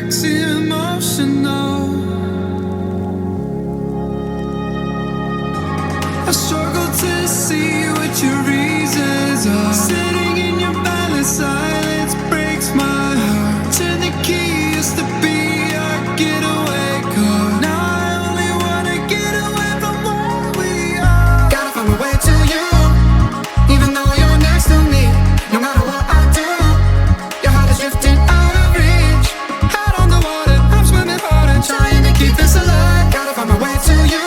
cracks, emotional. I struggle to see what your reasons are. Sitting in your balance, silence breaks my heart. Turn the key, used to be our getaway car. Now I only wanna get away from where we are. Gotta find my way to you, even though you're next to me. No matter what I do, your heart is drifting out of reach. Head on the water, I'm swimming hard and trying to keep this alive. Gotta find my way to you.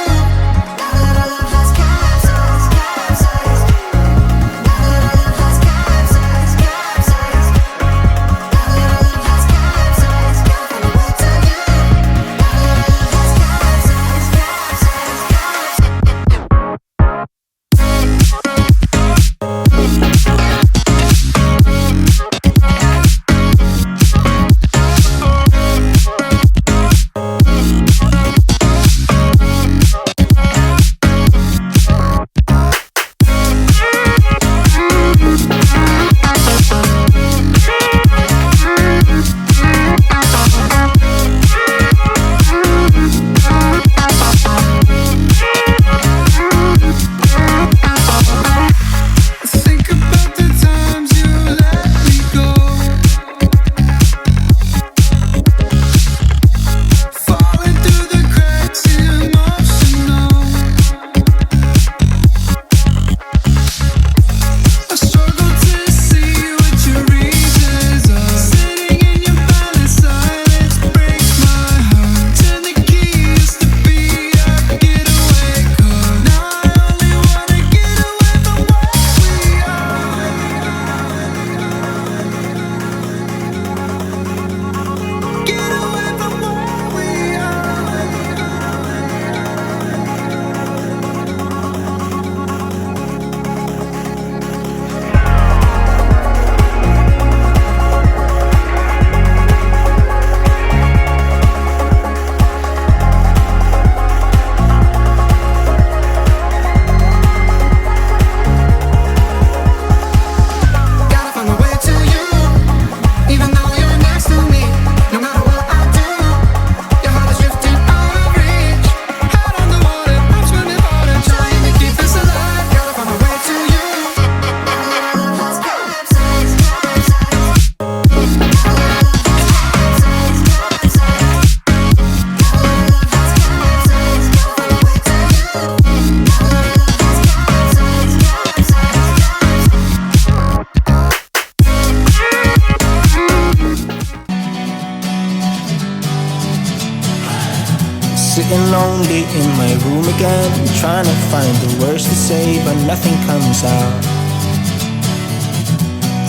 Sitting lonely in my room again, trying to find the words to say, but nothing comes out.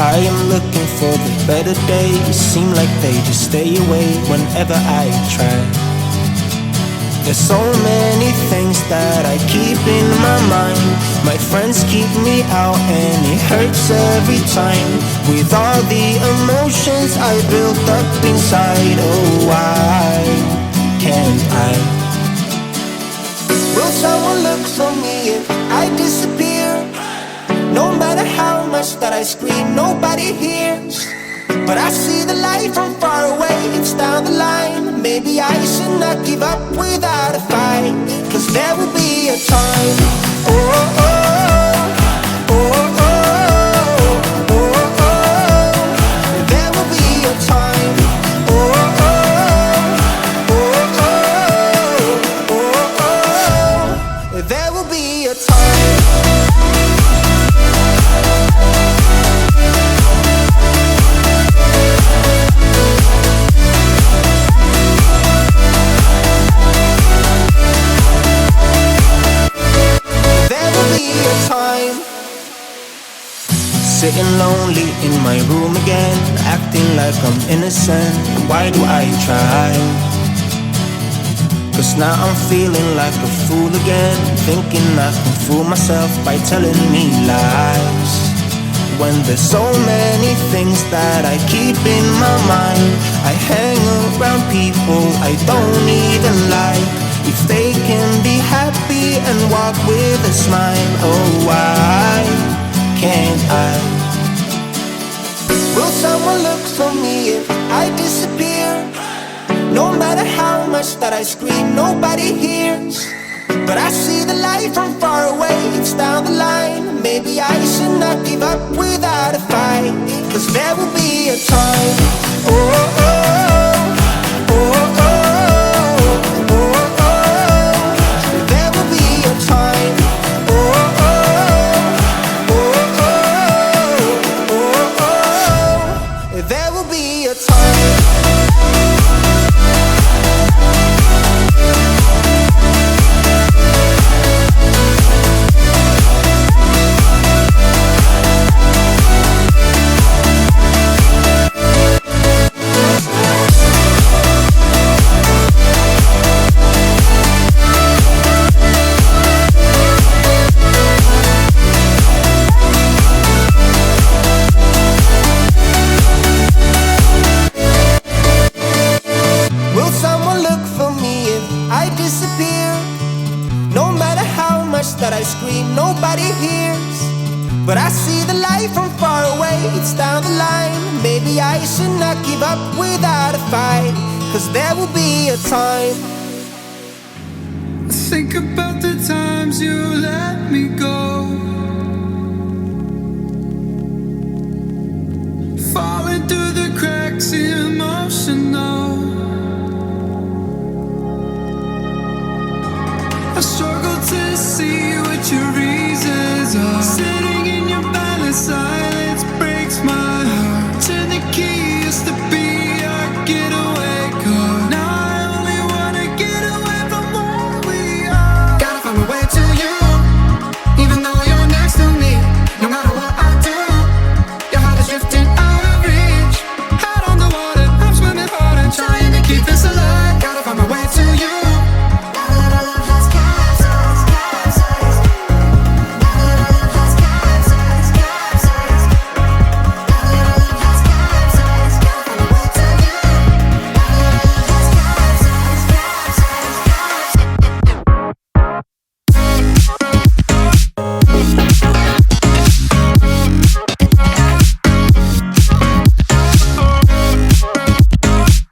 I am looking for the better days, seem like they just stay away whenever I try. There's so many things that I keep in my mind. My friends keep me out and it hurts every time. With all the emotions I built up inside, oh why can't I? Will someone look for me if I disappear? No matter how much that I scream, nobody hears. But I see the light from far away, it's down the line. Maybe I should not give up without a fight, 'cause there will be a time. Oh, oh, oh, oh, oh, oh, oh. There will be a time. Oh, oh, oh, oh, oh, oh, oh. There will be a time. Sitting lonely in my room again, acting like I'm innocent. Why do I try? 'Cause now I'm feeling like a fool again, thinking I can fool myself by telling me lies. When there's so many things that I keep in my mind, I hang around people I don't even like. If they can be happy and walk with a smile, oh why can't I? Will someone look for me if I disappear? much that I scream, nobody hears. But I see the light from far away, it's down the line. Maybe I should not give up without a fight, 'cause there will be a time. Oh, oh, oh, oh, oh, oh, oh. There will be a time. Oh, oh, oh, oh, oh, oh. There will be a time. Will someone look for me if I disappear? No matter how much that I scream, nobody hears. But I see the light from far away, it's down the line. Maybe I should not give up without a fight, 'cause there will be a time. Think about the times you let me go, falling through the cracks in